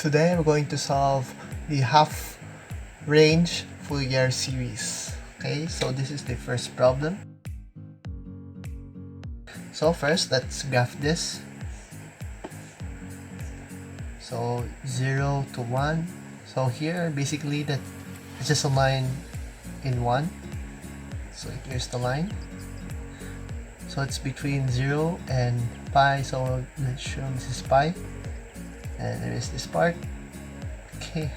Today we're going to solve the half range Fourier series. Okay, so this is the first problem. So first, let's graph this. So 0 to 1. So here, basically, that it's just a line in 1. So here's the line. So it's between 0 and pi. So let's show this is pi. And there is this part. Okay.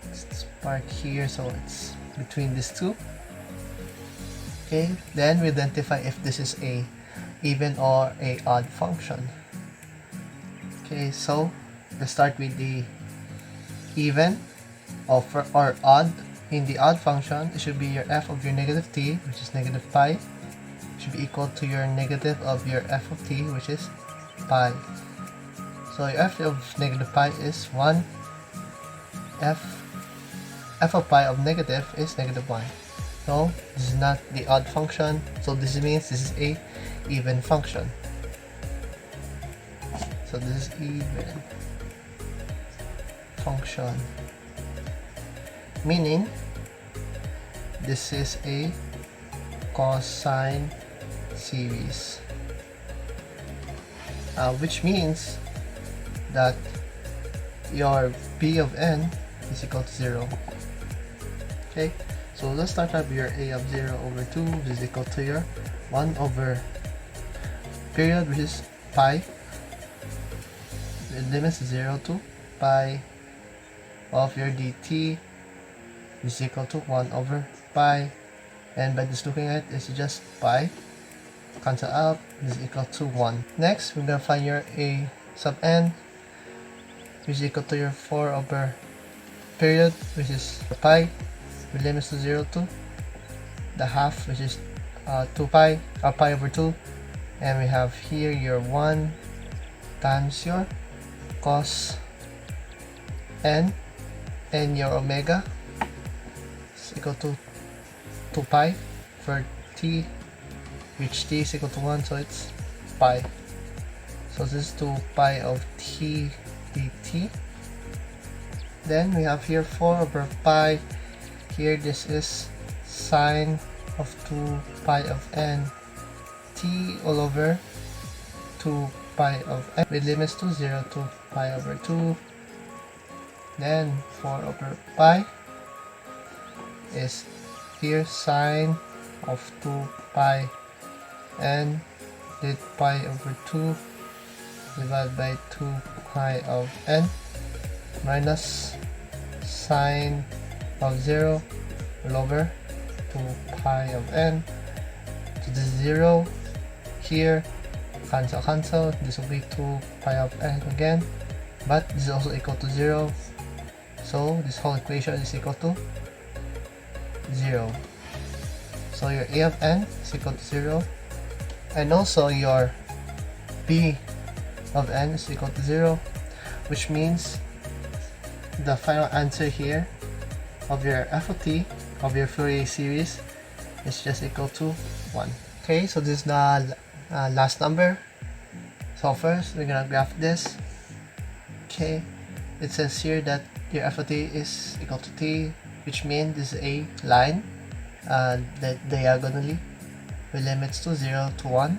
This part here, so it's between these two. Okay, then we identify if this is a even or a odd function. Okay, so let's start with the even or odd. In the odd function, it should be your f of your negative t, which is negative pi, should be equal to your negative of your f of t, which is pi. So your f of negative pi is 1. f of pi of negative is negative 1. So this is not the odd function, so this means this is a even function. So this is even function, meaning this is a cosine series, which means that your b of n is equal to 0. Okay, so let's start up your a of 0 over 2, which is equal to your 1 over period, which is pi. The limits 0 to pi of your dt is equal to 1 over pi, and by just looking at it, it's just pi, cancel out, is equal to 1. Next, we're gonna find your a sub n, which is equal to your 4 over period, which is pi, with limits to 0 to the half, which is 2 pi, or pi over 2, and we have here your 1 times your cos n and your omega is equal to 2 pi for t, which t is equal to 1, so it's pi. So this is 2 pi of t dt. Then we have here 4 over pi. Here this is sine of 2 pi of n t all over 2 pi of n with limits to 0 to pi over 2. Then 4 over pi is here sine of 2 pi n did pi over 2 divided by 2 pi of n minus sine of 0 all over 2 pi of n. So this is 0 here, cancel, this will be 2 pi of n again, but this is also equal to 0, so this whole equation is equal to 0. So your a of n is equal to 0, and also your b of n is equal to 0, which means the final answer here of your f of t of your Fourier series is just equal to 1. Okay, so this is the last number. So first we're gonna graph this. Okay, it says here that your f of t is equal to t, which means this is a line that diagonally with limits to 0 to 1.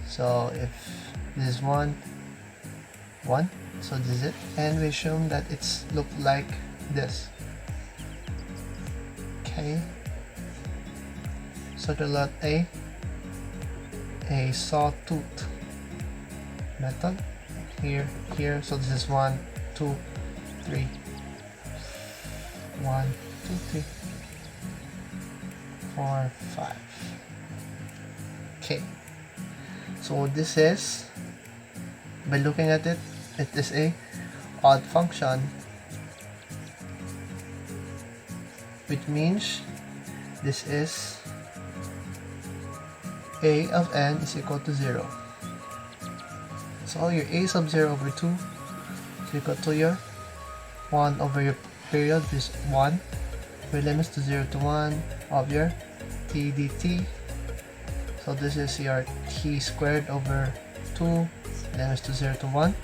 So if this is 1, 1, so this is it, and we assume that it's look like this. Okay, so to let a sawtooth method here, so this is 1, 2, 3, 1, 2, 3, 4, 5. Okay, so this is, by looking at it, it is a odd function, which means this is a of n is equal to 0. So your a sub 0 over 2 is equal to your 1 over your period, which is 1, with limits to 0 to 1 of your t dt. So this is your t squared over 2, limits to 0 to 1.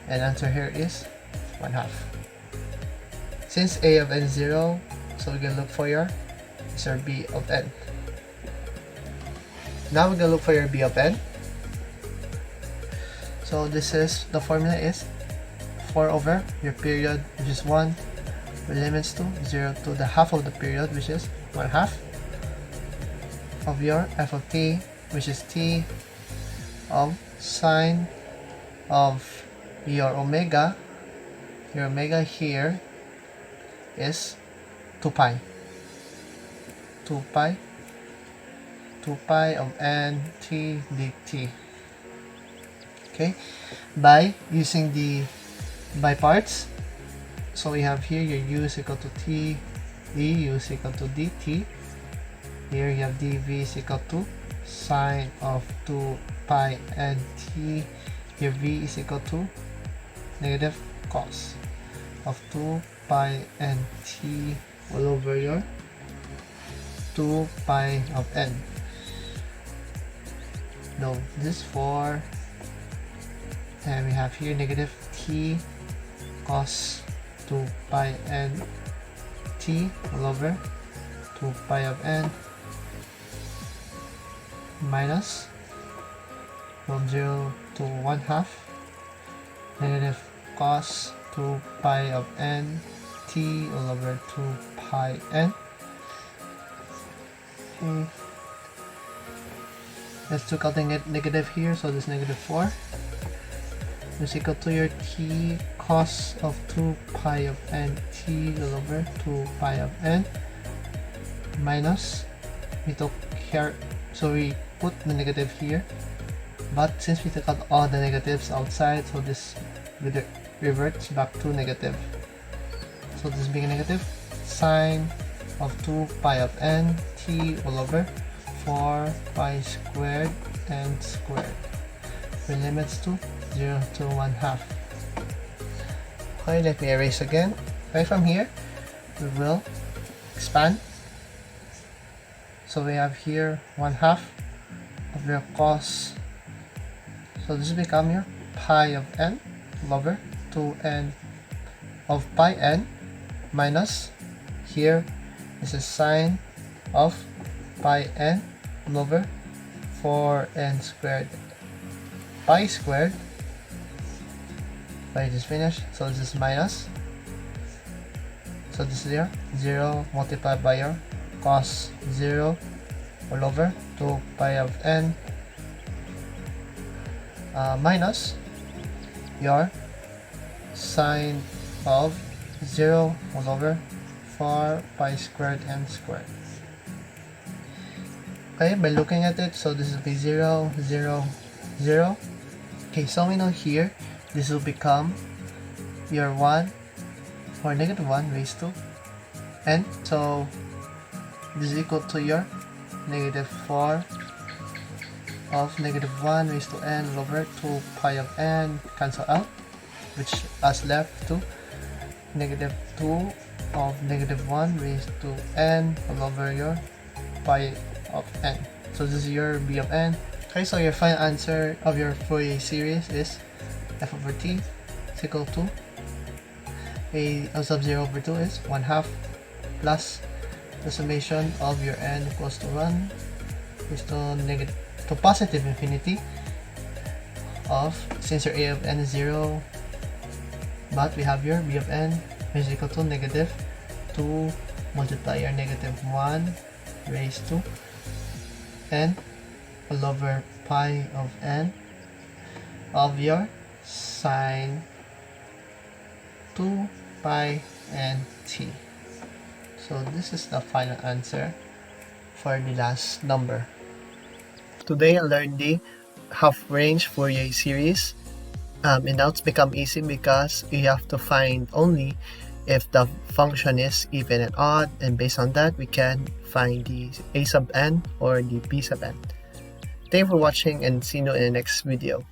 and answer here is 1/2. Since a of n is 0, so we're gonna look for your b of n. Now we're gonna look for your b of n. So this is, the formula is 4 over your period, which is 1, with limits to 0 to the half of the period, which is 1/2, of your f of t, which is t of sine of your omega. Your omega here is 2 pi. 2 pi of n t dt. Okay, by using the by parts, so we have here your u is equal to t, du is equal to dt. Here you have dv is equal to sine of 2 pi n t. Here v is equal to negative cos of 2 pi n t all over your 2 pi of n. No, this 4, and we have here negative t cos 2 pi n t all over 2 pi of n minus from 0 to 1/2 negative cos 2 pi of n t all over 2 pi n. Okay. Let's look out the negative here, so this negative 4 is equal to your t cos of 2 pi of n t all over 2 pi of n minus, we took here, so we put the negative here, but since we took out all the negatives outside, so this reverts back to negative. So this being a negative, sine of 2 pi of n t all over 4 pi squared n squared, with limits to 0 to 1/2. Okay, let me erase again. Right from here, we will expand. So we have here 1/2 of your cos. So this will become your pi of n over 2n of pi n minus, here is a sine of pi n over 4n squared pi squared. Pi is finished, so this is minus. So this is your 0 multiplied by your cos 0 all over 2 pi of n minus your sine of 0 all over 4 pi squared n squared. Okay, by looking at it, so this will be 0, 0, 0. Okay, so we know here, this will become your 1 or negative 1 raised to n. So this is equal to your negative 4 of negative 1 raised to n over 2 pi of n, cancel out, which us left to negative 2 of negative 1 raised to n all over your pi of n. So this is your b of n. Okay, so your final answer of your Fourier series is f over t is equal to a sub 0 over 2 is 1/2 plus the summation of your n equals to 1 is to positive infinity of, since your a of n is 0, but we have your b of n is equal to negative 2 multiply your negative 1 raised to n all over pi of n of your sine 2 pi n t. So this is the final answer for the last number. Today I learned the half-range Fourier series, and now it's become easy because you have to find only if the function is even and odd, and based on that we can find the a sub n or the b sub n. Thank you for watching and see you in the next video.